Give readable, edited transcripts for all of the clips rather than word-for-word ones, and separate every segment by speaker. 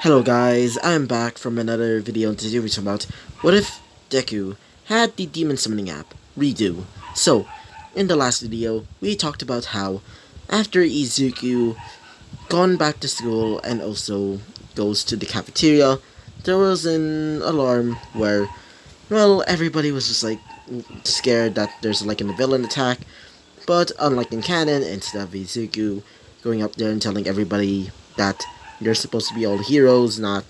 Speaker 1: Hello guys, I'm back from another video and today we're talking about what if Deku had the demon summoning app redo. So, in the last video, we talked about how after Izuku gone back to school and also goes to the cafeteria, there was an alarm where, well, everybody was just like scared that there's like a villain attack, but unlike in canon, instead of Izuku going up there and telling everybody that they're supposed to be all heroes, not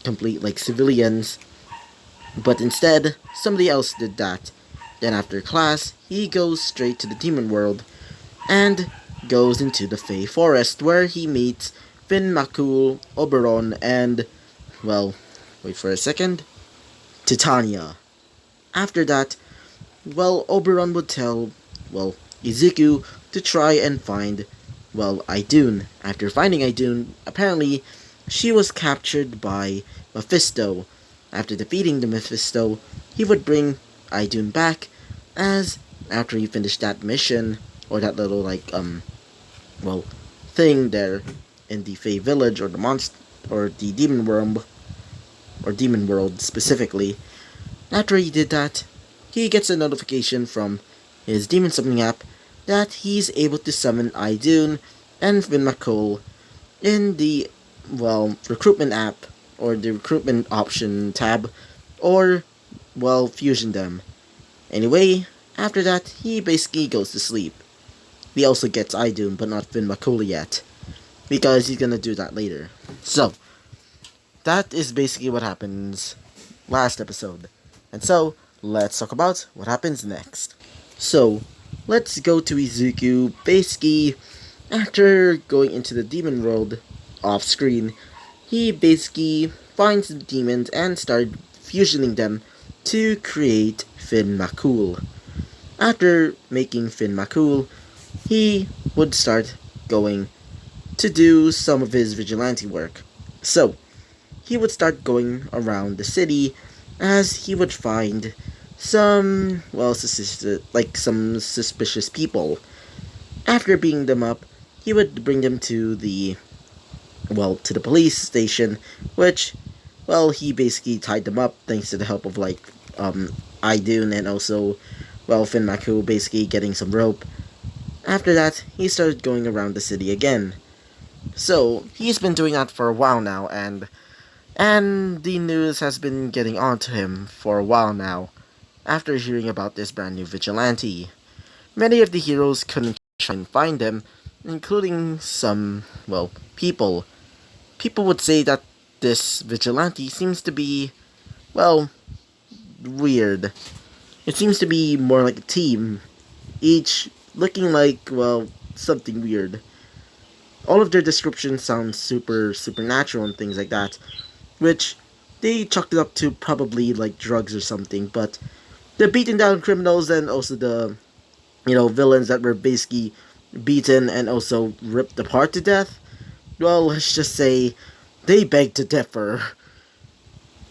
Speaker 1: complete like civilians, but instead somebody else did that. Then after class, he goes straight to the demon world and goes into the Fey Forest where he meets Finn Makul, Oberon, and, well, wait for a second, Titania. After that, well, Oberon would tell, well, Izuku to try and find, well, Idun. After finding Idun, apparently she was captured by Mephisto. After defeating the Mephisto, he would bring Idun back, as after he finished that mission, or that little, like, well, thing there in the Fey Village, or the monster, or the Demon World, or Demon World specifically, after he did that, he gets a notification from his demon summoning app that he's able to summon Idun and Finn McCool in the, well, recruitment app, or the recruitment option tab, or, well, fusion them. Anyway, after that, he basically goes to sleep. He also gets Idun, but not Finn McCool yet, because he's gonna do that later. So, that is basically what happens last episode. And so, let's talk about what happens next. So, let's go to Izuku. Basically, after going into the demon world off screen, he basically finds the demons and started fusioning them to create Finn Makul. After making Finn Makul, he would start going to do some of his vigilante work. So, he would start going around the city as he would find some, well, some suspicious people. After beating them up, he would bring them to the, well, to the police station, which, well, he basically tied them up thanks to the help of, like, Idun and also, well, Finn Maku basically getting some rope. After that, he started going around the city again. So, he's been doing that for a while now, and the news has been getting on to him for a while now, after hearing about this brand new vigilante. Many of the heroes couldn't try and find him, including some, well, people. People would say that this vigilante seems to be, well, weird. It seems to be more like a team, each looking like, well, something weird. All of their descriptions sound super supernatural and things like that, which they chalked it up to probably like drugs or something, but the beating down criminals and also the, villains that were basically beaten and also ripped apart to death, well, let's just say they beg to differ.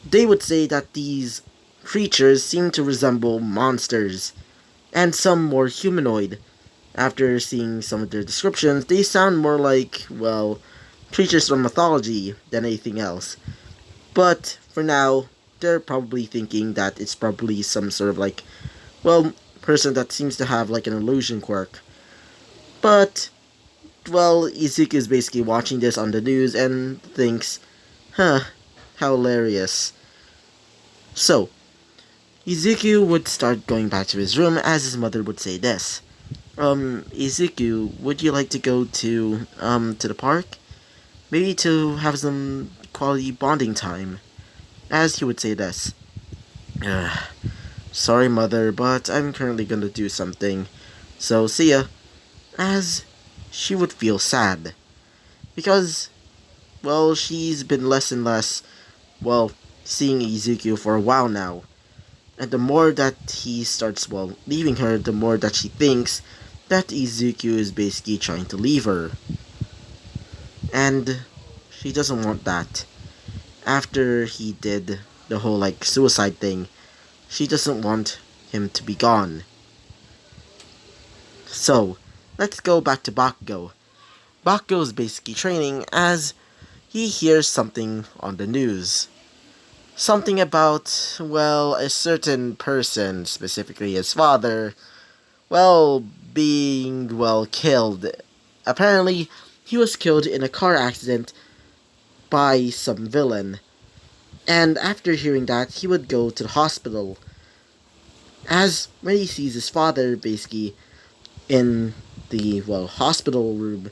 Speaker 1: They would say that these creatures seem to resemble monsters, and some more humanoid. After seeing some of their descriptions, they sound more like, well, creatures from mythology than anything else. But for now, they're probably thinking that it's probably some sort of like, well, person that seems to have like an illusion quirk. But, well, Izuku is basically watching this on the news and thinks, huh, how hilarious. So, Izuku would start going back to his room as his mother would say this. Izuku, would you like to go to the park? Maybe to have some quality bonding time. As he would say this. Sorry, mother, but I'm currently gonna do something. So, see ya. As she would feel sad. Because, well, she's been less and less, well, seeing Izuku for a while now. And the more that he starts, well, leaving her, the more that she thinks that Izuku is basically trying to leave her. And she doesn't want that. After he did the whole, like, suicide thing, she doesn't want him to be gone. So, let's go back to Bakugo. Bakugo is basically training as he hears something on the news. Something about, well, a certain person, specifically his father, well, being, well, killed. Apparently, he was killed in a car accident by some villain. And after hearing that, he would go to the hospital. As when he sees his father, basically, in the, well, hospital room,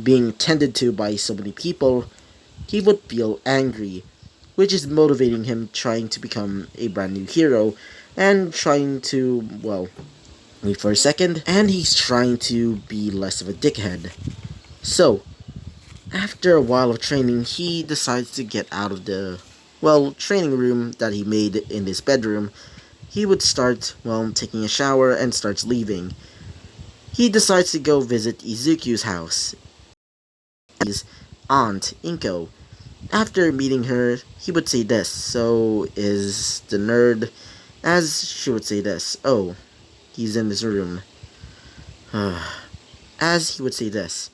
Speaker 1: being tended to by so many people, he would feel angry, which is motivating him trying to become a brand new hero and trying to, well, wait for a second, and he's trying to be less of a dickhead. So, after a while of training, he decides to get out of the, well, training room that he made in his bedroom. He would start, well, taking a shower and starts leaving. He decides to go visit Izuku's house, his aunt, Inko. After meeting her, he would say this, so is the nerd, as she would say this, oh, he's in his room. As he would say this,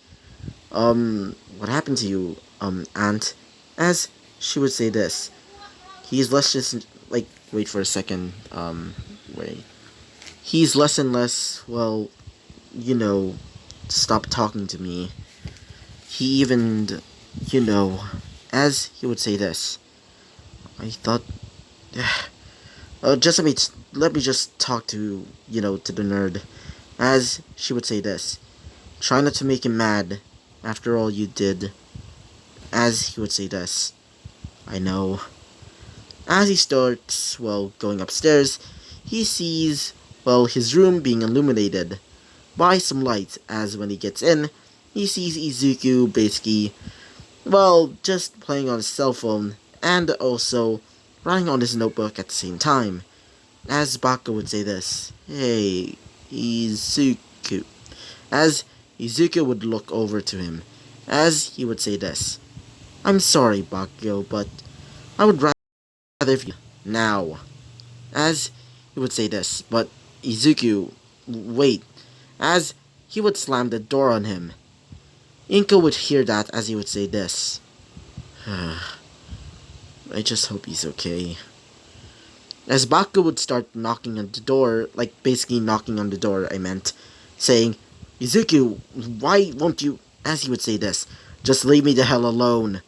Speaker 1: what happened to you, aunt? As she would say this, he's less just, like, wait for a second, wait. He's less and less, well, you know, stop talking to me. He even, you know, as he would say this, I thought, just let me just talk to, you know, to the nerd. As she would say this, try not to make him mad, after all you did. As he would say this, I know. As he starts, well, going upstairs, he sees, well, his room being illuminated by some light, as when he gets in, he sees Izuku basically, well, just playing on his cell phone, and also writing on his notebook at the same time. As Baka would say this, hey, Izuku. As Izuku would look over to him, as he would say this, I'm sorry, Bakugo, but I would rather you now. As he would say this, but Izuku, wait. As he would slam the door on him. Inko would hear that as he would say this. I just hope he's okay. As Bakugo would start knocking on the door, like basically knocking on the door, I meant, saying, Izuku, why won't you, as he would say this, just leave me the hell alone.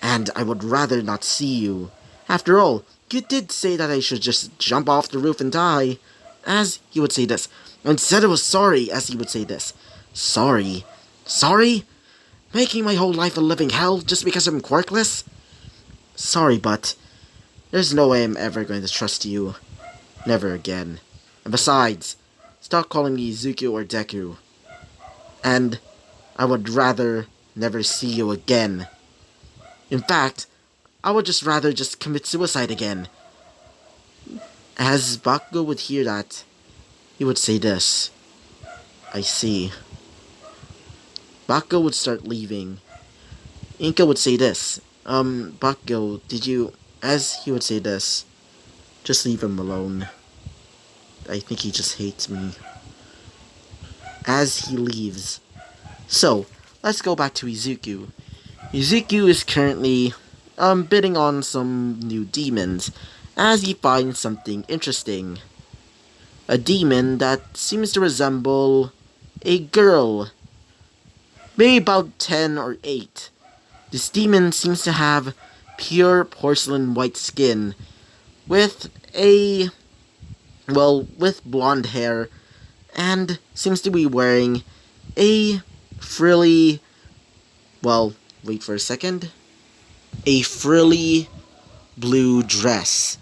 Speaker 1: And I would rather not see you. After all, you did say that I should just jump off the roof and die. As he would say this, and said I was sorry, as he would say this. Sorry? Sorry? Making my whole life a living hell just because I'm quirkless? Sorry, but there's no way I'm ever going to trust you. Never again. And besides, stop calling me Izuku or Deku. And I would rather never see you again. In fact, I would just rather just commit suicide again. As Bakugo would hear that, he would say this. I see. Bakugo would start leaving. Inka would say this. Bakugo, did you... As he would say this, just leave him alone. I think he just hates me. As he leaves. So, let's go back to Izuku. Izuku is currently, bidding on some new demons, as he finds something interesting. A demon that seems to resemble a girl. Maybe about 10 or 8. This demon seems to have pure porcelain white skin with with blonde hair, and seems to be wearing a frilly, wait for a second, a frilly blue dress.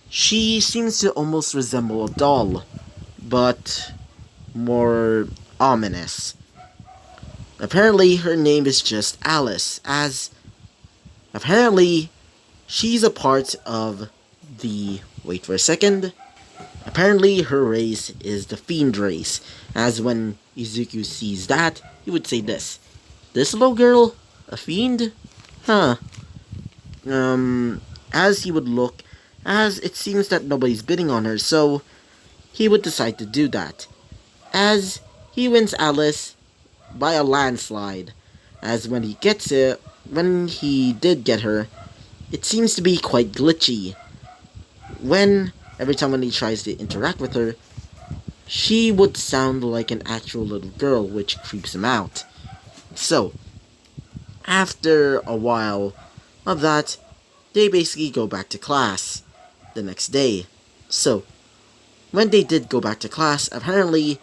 Speaker 1: She seems to almost resemble a doll, but more ominous. Apparently, her name is just Alice, as apparently she's a part of the... Wait for a second. Apparently, her race is the Fiend race, as when Izuku sees that, he would say this. This little girl? A fiend? Huh. As he would look, as it seems that nobody's bidding on her, so he would decide to do that. As he wins Alice by a landslide, as when he gets it, when he did get her, it seems to be quite glitchy. When every time when he tries to interact with her, she would sound like an actual little girl, which creeps him out. So, after a while of that, they basically go back to class the next day. So, when they did go back to class, apparently,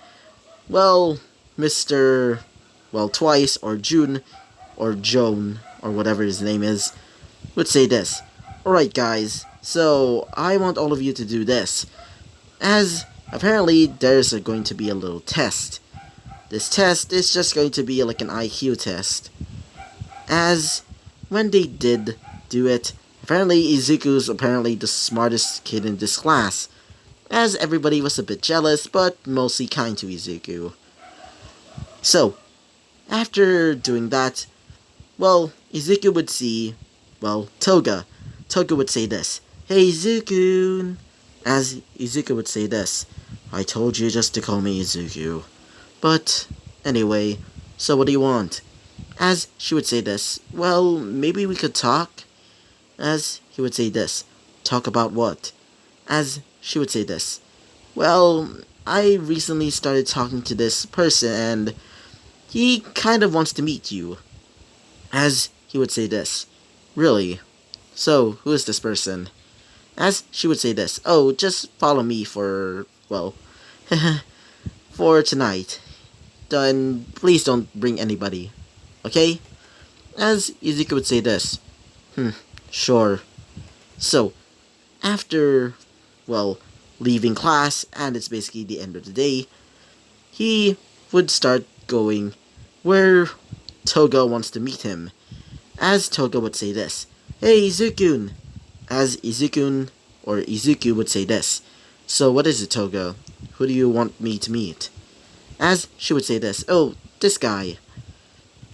Speaker 1: well, Mr. Well, Twice, or June, or Joan, or whatever his name is, would say this. Alright, guys, so I want all of you to do this. As apparently there's going to be a little test. This test is just going to be like an IQ test. As when they did do it, apparently Izuku's apparently the smartest kid in this class. As everybody was a bit jealous, but mostly kind to Izuku. So, after doing that, well, Izuku would see, well, Toga. Toga would say this, "Hey Izuku," as Izuku would say this, "I told you just to call me Izuku. But, anyway, so what do you want?" As she would say this, "Well, maybe we could talk." As he would say this, "Talk about what?" As she would say this, "Well, I recently started talking to this person and he kind of wants to meet you." As he would say this, "Really? So, who is this person?" As she would say this, "Oh, just follow me for, well, for tonight. Then please don't bring anybody. Okay?" As Izuku would say this, "Sure." So, after, well, leaving class, and it's basically the end of the day, he would start going where Toga wants to meet him. As Toga would say this, "Hey Izukun." As Izukun, or Izuku, would say this, "So what is it, Toga? Who do you want me to meet?" As she would say this, "Oh, this guy."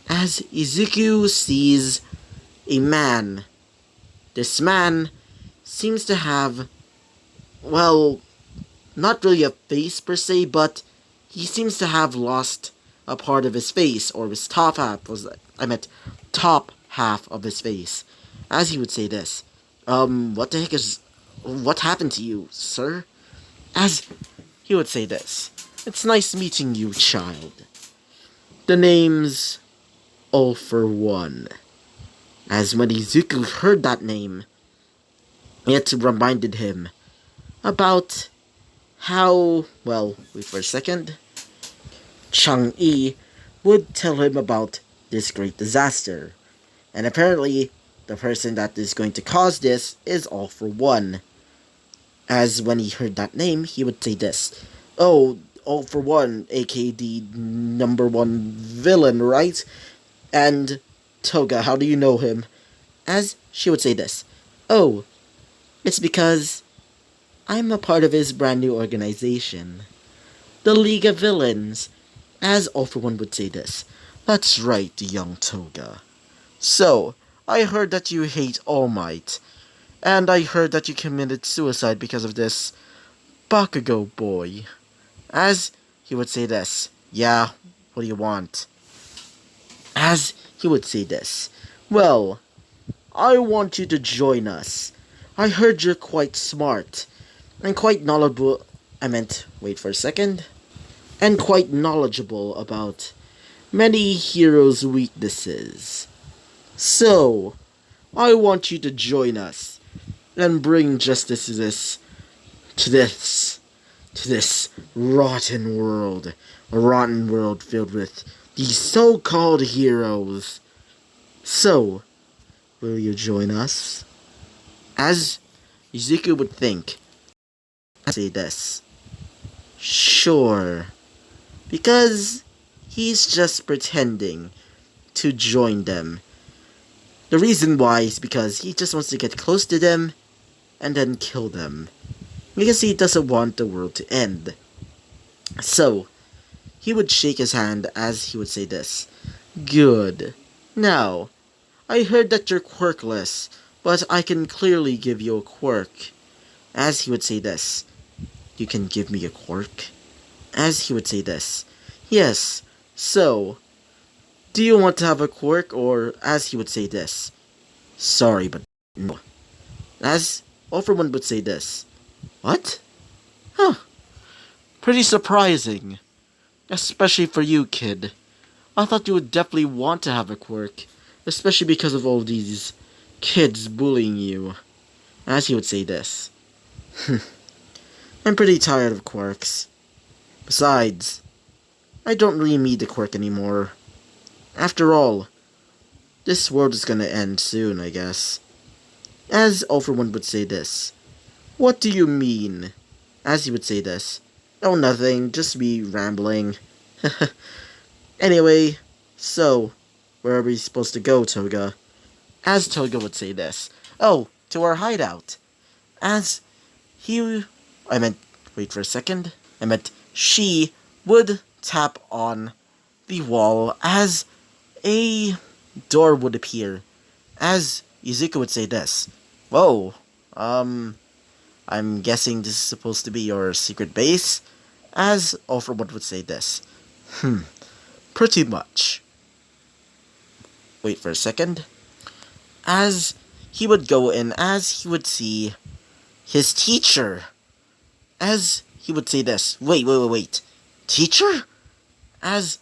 Speaker 1: As Izuku sees a man. This man seems to have, well, not really a face per se, but he seems to have lost a part of his face, or his top half top half of his face. As he would say this, what the heck what happened to you, sir?" As he would say this, "It's nice meeting you, child. The name's All for One." As when Izuku heard that name, it reminded him about how, well, wait for a second, Chang-E would tell him about this great disaster. And apparently, the person that is going to cause this is All for One. As when he heard that name, he would say this, "Oh, All for One, aka the number one villain, right? And Toga, how do you know him?" As she would say this, "Oh, it's because I'm a part of his brand new organization, the League of Villains." As All for One would say this, "That's right, young Toga. So, I heard that you hate All Might, and I heard that you committed suicide because of this Bakugo boy." As he would say this, "Yeah, what do you want?" As he would say this, "Well, I want you to join us. I heard you're quite smart, and quite knowledgeable, wait for a second, and quite knowledgeable about many heroes' weaknesses. So, I want you to join us and bring justice to this rotten world, a rotten world filled with these so-called heroes. So, will you join us?" As Izuku would think, I say this, "Sure," because he's just pretending to join them. The reason why is because he just wants to get close to them and then kill them, because he doesn't want the world to end. So, he would shake his hand as he would say this, "Good. Now, I heard that you're quirkless, but I can clearly give you a quirk." As he would say this, "You can give me a quirk?" As he would say this, "Yes, so, Do you want to have a quirk, or as he would say this, sorry, but no. As Overman would say this, what? Huh, pretty surprising. Especially for you, kid. I thought you would definitely want to have a quirk, especially because of all these kids bullying you. As he would say this, I'm pretty tired of quirks. Besides, I don't really need the quirk anymore. After all, this world is gonna end soon, I guess. As Overman would say this, what do you mean? As he would say this, oh nothing, just me rambling. Anyway, so, where are we supposed to go, Toga? As Toga would say this, oh, to our hideout. As he, I meant, wait for a second, I meant she would tap on the wall as a door would appear. As Izuku would say this, whoa, I'm guessing this is supposed to be your secret base? As Overwood would say this, pretty much. Wait for a second. As he would go in, as he would see his teacher. As he would say this, wait. Teacher? As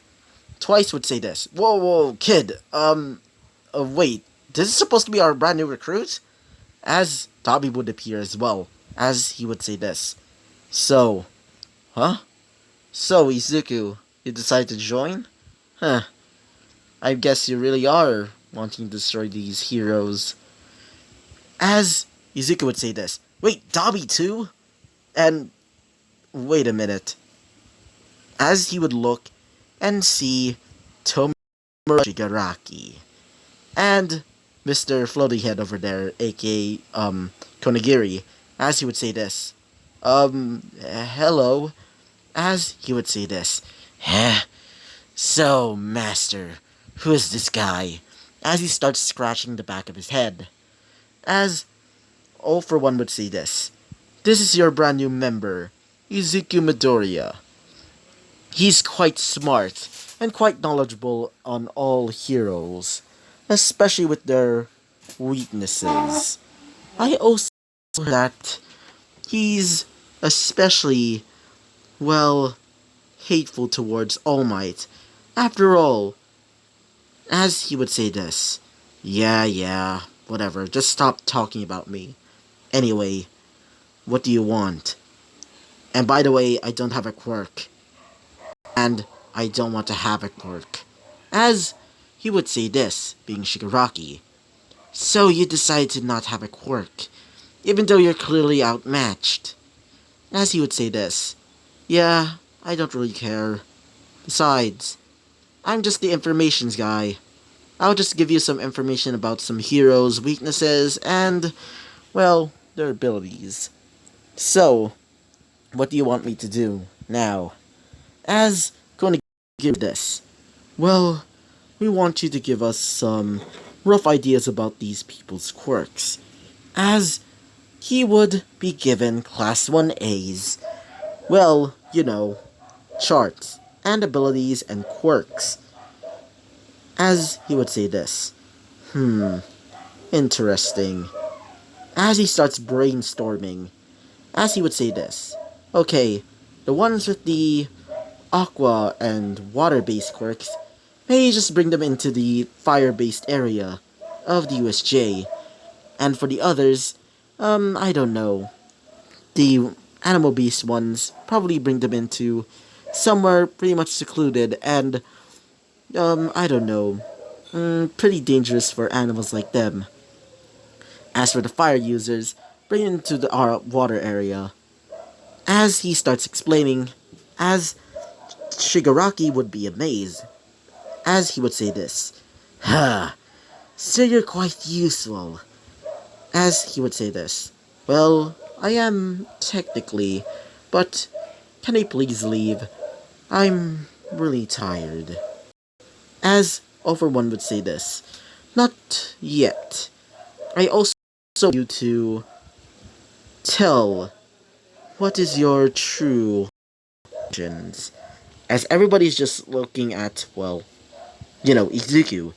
Speaker 1: Twice would say this, whoa, kid, wait, this is supposed to be our brand new recruit? As Dobby would appear as well, as he would say this, so, huh? So, Izuku, you decided to join? Huh, I guess you really are wanting to destroy these heroes. As Izuku would say this, wait, Dobby too? And, wait a minute. As he would look and see Tomura Shigaraki and Mr. Floaty Head over there, aka Konigiri, as he would say this, hello, as he would say this, so, master, who is this guy? As he starts scratching the back of his head. As All for One would say this is your brand new member, Izuku Midoriya. He's quite smart and quite knowledgeable on all heroes, especially with their weaknesses. I also heard that he's especially, well, hateful towards All Might. After all, as he would say this, yeah, whatever, just stop talking about me. Anyway, what do you want? And by the way, I don't have a quirk. And I don't want to have a quirk. As he would say this, being Shigaraki. So you decided to not have a quirk, even though you're clearly outmatched. As he would say this, yeah, I don't really care. Besides, I'm just the informations guy. I'll just give you some information about some heroes' weaknesses and, well, their abilities. So, what do you want me to do now? As going to give this, well, we want you to give us some rough ideas about these people's quirks. As he would be given Class 1A's, well, you know, charts and abilities and quirks. As he would say this, interesting. As he starts brainstorming, as he would say this, okay, the ones with the aqua and water-based quirks, maybe just bring them into the fire-based area of the USJ. And for the others, I don't know. The animal-based ones, probably bring them into somewhere pretty much secluded and, I don't know, pretty dangerous for animals like them. As for the fire users, bring them to the water area. As he starts explaining, as Shigaraki would be amazed, as he would say this, so you're quite useful. As he would say this, well, I am technically, but can I please leave? I'm really tired. As Overone would say this, not yet. I also want you to tell what is your true intentions. As everybody's just looking at, well, Izuku,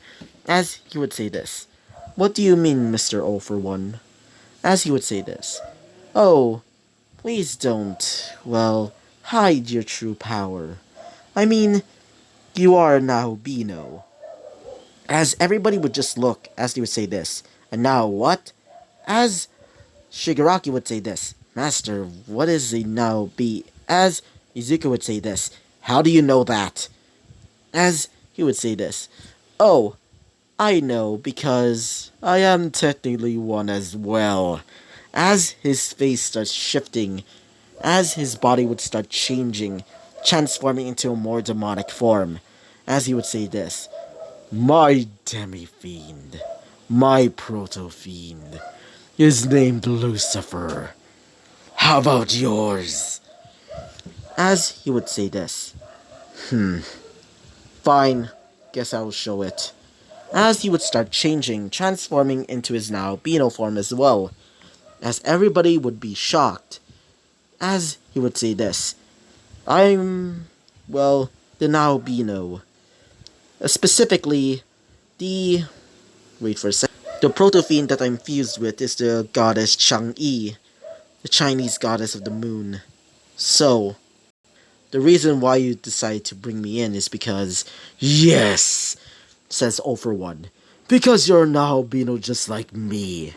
Speaker 1: as he would say this. What do you mean, Mr. O for one? As he would say this. Oh, please don't, well, hide your true power. I mean, you are now Bino. As everybody would just look as he would say this. And now what? As Shigaraki would say this. Master, what is a now be? As Izuku would say this. How do you know that? As he would say this. Oh, I know because I am technically one as well. As his face starts shifting, as his body would start changing, transforming into a more demonic form, as he would say this. My demi-fiend, my proto-fiend, is named Lucifer. How about yours? As he would say this. Fine, guess I'll show it. As he would start changing, transforming into his now Beano form as well. As everybody would be shocked. As he would say this. I'm, well, the now Beano. Specifically, the... wait for a second. The proto-fiend that I'm fused with is the goddess Chang'e, the Chinese goddess of the moon. So, the reason why you decide to bring me in is because, yes, says All for One, because you're now Beano just like me.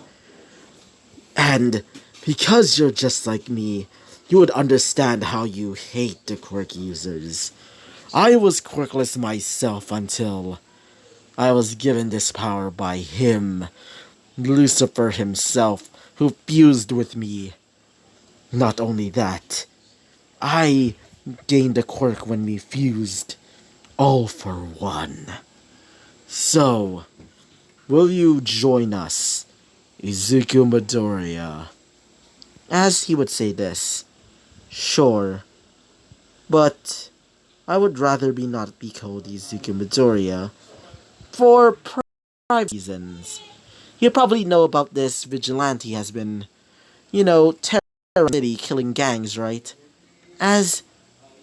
Speaker 1: And because you're just like me, you would understand how you hate the quirk users. I was quirkless myself until I was given this power by him, Lucifer himself, who fused with me. Not only that, I gained a quirk when we fused, All for One. So, will you join us, Izuku Midoriya? As he would say this, sure, but I would rather not be called Izuku Midoriya for private reasons. You probably know about this vigilante has been, terrorizing the city, killing gangs, right? As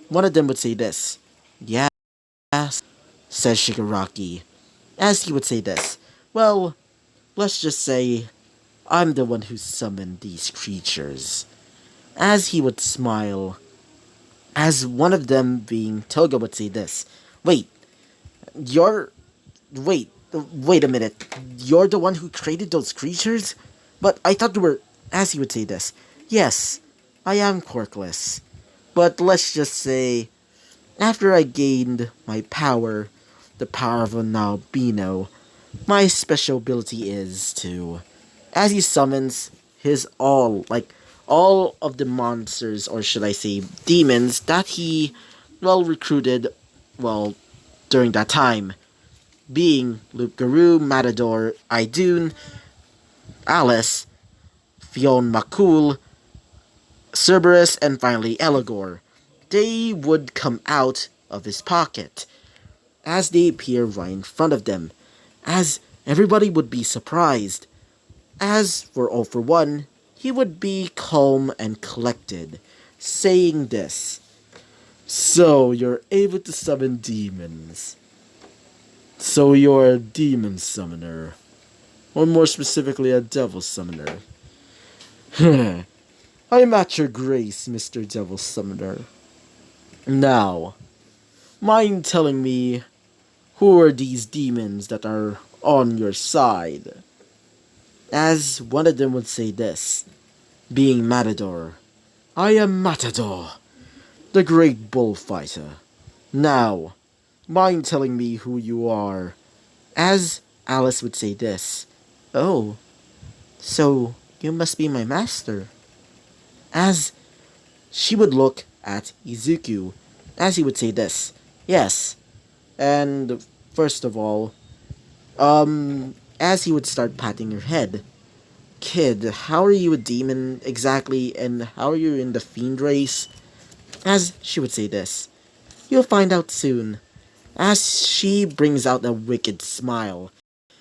Speaker 1: one of them would say this, yes, says Shigaraki. As he would say this, well, let's just say I'm the one who summoned these creatures. As he would smile, as one of them being Toga would say this, wait, you're, wait a minute, you're the one who created those creatures? But I thought you were, as he would say this, yes, I am quirkless. But let's just say, after I gained my power, the power of an albino, my special ability is to, as he summons his all of the monsters, or should I say demons, that he, recruited, during that time, being Luke Guru, Matador, Idun, Alice, Fionn McCool, Cerberus, and finally Elagor. They would come out of his pocket as they appear right in front of them, as everybody would be surprised. As for All for One, he would be calm and collected, saying this. So, you're able to summon demons. So you're a demon summoner. Or more specifically, a devil summoner. I'm at your grace, Mr. Devil Summoner. Now, mind telling me who are these demons that are on your side? As one of them would say this, being Matador. I am Matador, the great bullfighter. Now, mind telling me who you are? As Alice would say this, oh, so you must be my master. As she would look at Izuku, as he would say this, yes, and first of all, as he would start patting her head, kid, how are you a demon exactly, and how are you in the fiend race? As she would say this, you'll find out soon. As she brings out a wicked smile,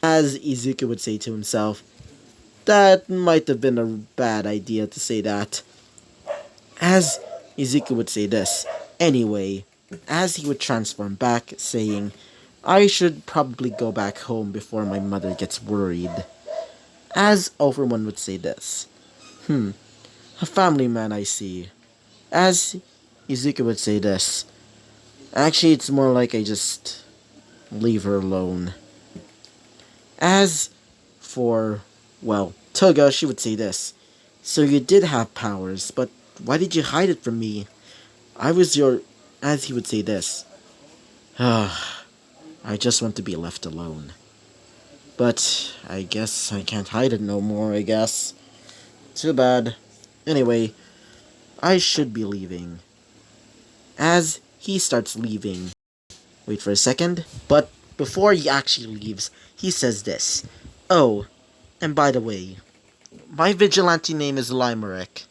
Speaker 1: as Izuku would say to himself, that might have been a bad idea to say that. As Izuku would say this, anyway, as he would transform back, saying, I should probably go back home before my mother gets worried. As Overone would say this. A family man I see. As Izuku would say this. Actually, it's more like I just leave her alone. As for, well, Toga, she would say this. So you did have powers, but why did you hide it from me? I was your... As he would say this. I just want to be left alone. But I guess I can't hide it no more, I guess. Too bad. Anyway, I should be leaving. As he starts leaving. Wait for a second. But before he actually leaves, he says this. Oh, and by the way, my vigilante name is Limerick.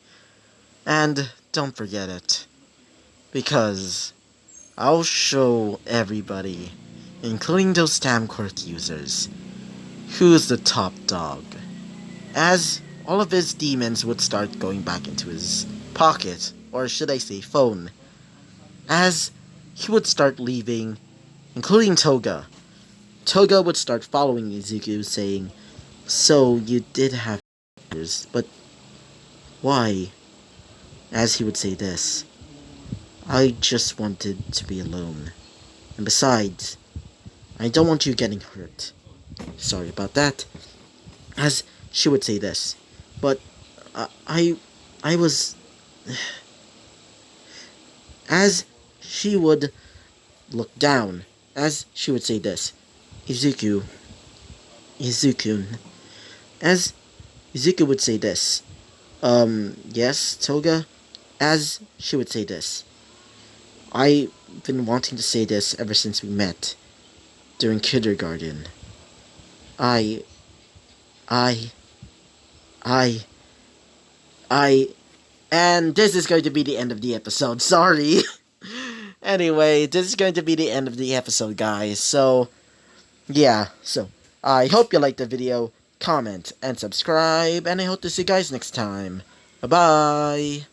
Speaker 1: And don't forget it. Because I'll show everybody, including those damn quirk users, who's the top dog. As all of his demons would start going back into his pocket, or should I say phone. As he would start leaving, including Toga. Toga would start following Izuku, saying, so you did have powers, but why? As he would say this, I just wanted to be alone. And besides, I don't want you getting hurt. Sorry about that. As she would say this, but I was... As she would look down, as she would say this, Izuku, as Izuku would say this, yes, Toga, as she would say this, I've been wanting to say this ever since we met, during kindergarten. I, I, and this is going to be the end of the episode, sorry. Anyway, this is going to be the end of the episode, guys, so, yeah, so, I hope you liked the video, comment, and subscribe, and I hope to see you guys next time. Bye-bye!